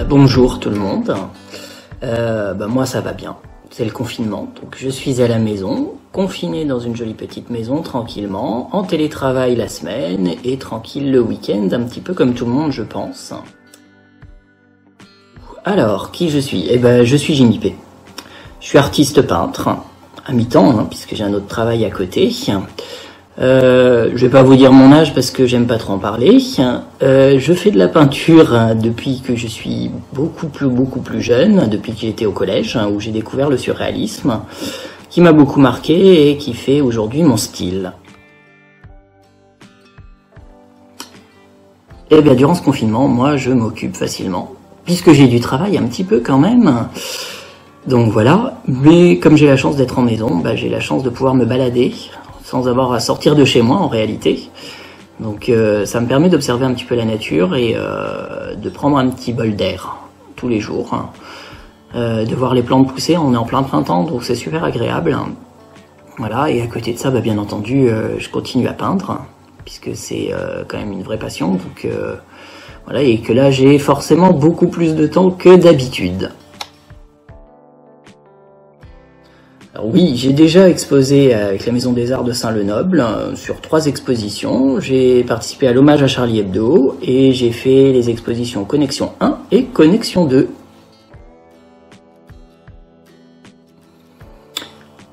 Bonjour tout le monde. Moi ça va bien, c'est le confinement, donc je suis à la maison, confiné dans une jolie petite maison tranquillement, en télétravail la semaine et tranquille le week-end, un petit peu comme tout le monde je pense. Alors, qui je suis? Je suis Jimmy P. Je suis artiste peintre, à mi-temps, puisque j'ai un autre travail à côté. Je vais pas vous dire mon âge parce que j'aime pas trop en parler. Je fais de la peinture depuis que je suis beaucoup plus jeune, depuis que j'étais au collège, où j'ai découvert le surréalisme, qui m'a beaucoup marqué et qui fait aujourd'hui mon style. Et bien durant ce confinement, moi je m'occupe facilement, puisque j'ai du travail un petit peu quand même. Donc voilà, mais comme j'ai la chance d'être en maison, j'ai la chance de pouvoir me balader sans avoir à sortir de chez moi en réalité. Donc ça me permet d'observer un petit peu la nature et de prendre un petit bol d'air tous les jours. De voir les plantes pousser, on est en plein printemps, donc c'est super agréable. Voilà, et à côté de ça, bien entendu, je continue à peindre, puisque c'est quand même une vraie passion. Donc voilà, et que là j'ai forcément beaucoup plus de temps que d'habitude. Alors oui, j'ai déjà exposé avec la Maison des Arts de Saint-Lenoble sur 3 expositions. J'ai participé à l'hommage à Charlie Hebdo et j'ai fait les expositions Connexion 1 et Connexion 2.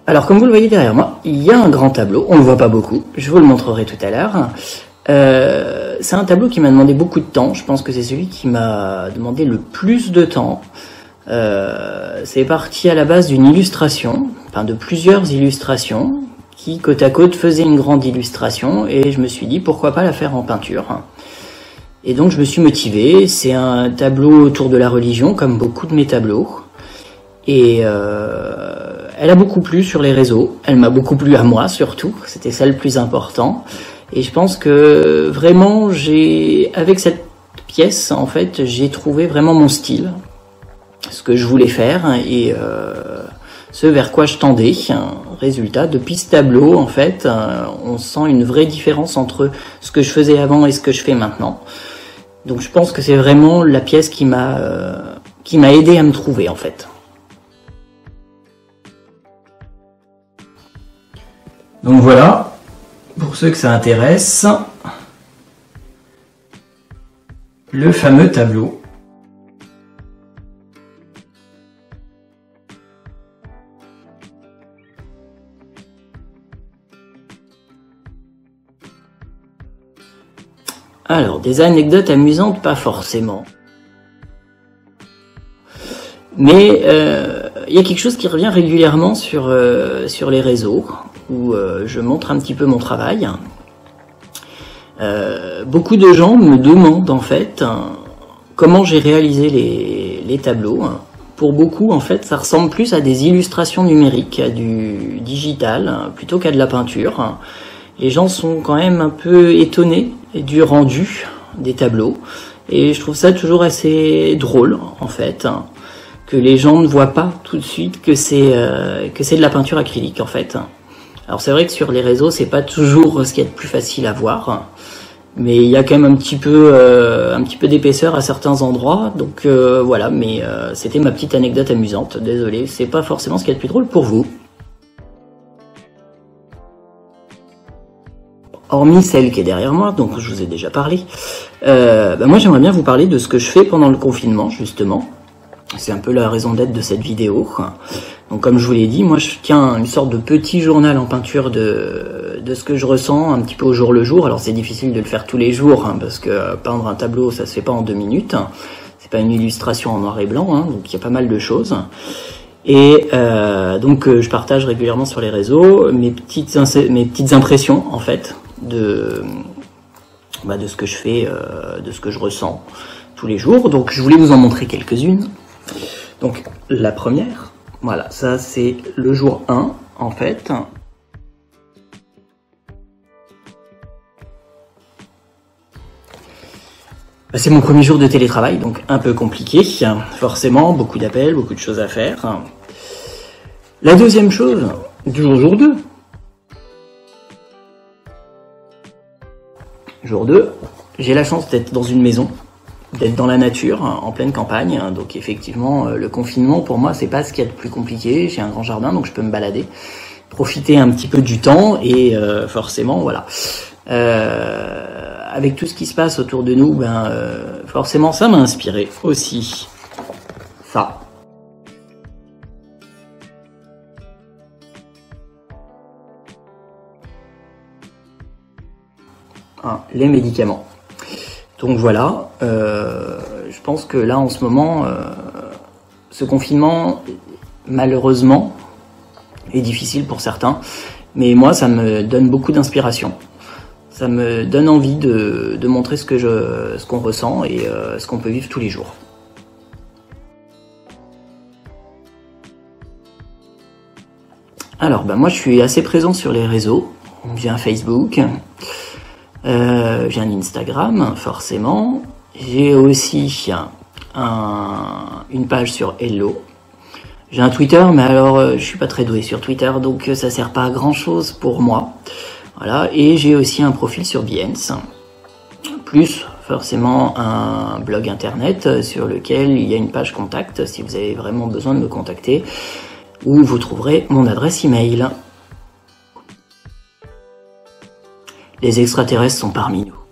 Alors comme vous le voyez derrière moi, il y a un grand tableau, on ne le voit pas beaucoup, je vous le montrerai tout à l'heure. C'est un tableau qui m'a demandé beaucoup de temps, je pense que c'est celui qui m'a demandé le plus de temps. C'est parti à la base d'une illustration, de plusieurs illustrations, qui côte à côte faisaient une grande illustration, et je me suis dit pourquoi pas la faire en peinture. Et donc je me suis motivé, c'est un tableau autour de la religion, comme beaucoup de mes tableaux, et elle a beaucoup plu sur les réseaux, elle m'a beaucoup plu à moi surtout, c'était ça le plus important, et je pense que vraiment avec cette pièce en fait, j'ai trouvé vraiment mon style, ce que je voulais faire et ce vers quoi je tendais. Résultat, depuis ce tableau, en fait, on sent une vraie différence entre ce que je faisais avant et ce que je fais maintenant. Donc je pense que c'est vraiment la pièce qui m'a aidé à me trouver, en fait. Donc voilà, pour ceux que ça intéresse, le fameux tableau. Alors, des anecdotes amusantes, pas forcément. Mais y a quelque chose qui revient régulièrement sur les réseaux, où je montre un petit peu mon travail. Beaucoup de gens me demandent en fait comment j'ai réalisé les tableaux. Pour beaucoup, en fait, ça ressemble plus à des illustrations numériques, à du digital, plutôt qu'à de la peinture. Les gens sont quand même un peu étonnés du rendu des tableaux, et je trouve ça toujours assez drôle en fait, que les gens ne voient pas tout de suite que c'est de la peinture acrylique en fait. Alors c'est vrai que sur les réseaux c'est pas toujours ce qu'il y a de plus facile à voir, mais il y a quand même un petit peu d'épaisseur à certains endroits, donc voilà, mais c'était ma petite anecdote amusante, désolé, c'est pas forcément ce qu'il y a de plus drôle pour vous. Hormis celle qui est derrière moi, donc je vous ai déjà parlé, moi j'aimerais bien vous parler de ce que je fais pendant le confinement, justement. C'est un peu la raison d'être de cette vidéo. Donc comme je vous l'ai dit, moi je tiens une sorte de petit journal en peinture de ce que je ressens un petit peu au jour le jour. Alors c'est difficile de le faire tous les jours, parce que peindre un tableau ça se fait pas en 2 minutes. C'est pas une illustration en noir et blanc, donc il y a pas mal de choses. Et donc je partage régulièrement sur les réseaux mes petites impressions en fait de ce que je fais, de ce que je ressens tous les jours. Donc je voulais vous en montrer quelques-unes. Donc la première, voilà, ça c'est le jour 1 en fait. C'est mon premier jour de télétravail, donc un peu compliqué, forcément, beaucoup d'appels, beaucoup de choses à faire. La deuxième chose, du jour 2. Jour 2, j'ai la chance d'être dans une maison d'être dans la nature, en pleine campagne. Donc effectivement, le confinement, pour moi, c'est pas ce qu'il y a de plus compliqué. J'ai un grand jardin, donc je peux me balader, profiter un petit peu du temps, et forcément, voilà. Avec tout ce qui se passe autour de nous, forcément, ça m'a inspiré aussi. Ça. Les médicaments. Donc voilà, je pense que là en ce moment, ce confinement, malheureusement, est difficile pour certains, mais moi ça me donne beaucoup d'inspiration. Ça me donne envie de montrer ce qu'on ressent et ce qu'on peut vivre tous les jours. Alors moi je suis assez présent sur les réseaux, j'ai un Facebook. J'ai un Instagram, forcément. J'ai aussi une page sur Hello. J'ai un Twitter, mais alors je suis pas très doué sur Twitter, donc ça sert pas à grand chose pour moi. Voilà. Et j'ai aussi un profil sur Behance, plus forcément un blog internet sur lequel il y a une page contact si vous avez vraiment besoin de me contacter, où vous trouverez mon adresse email. Les extraterrestres sont parmi nous.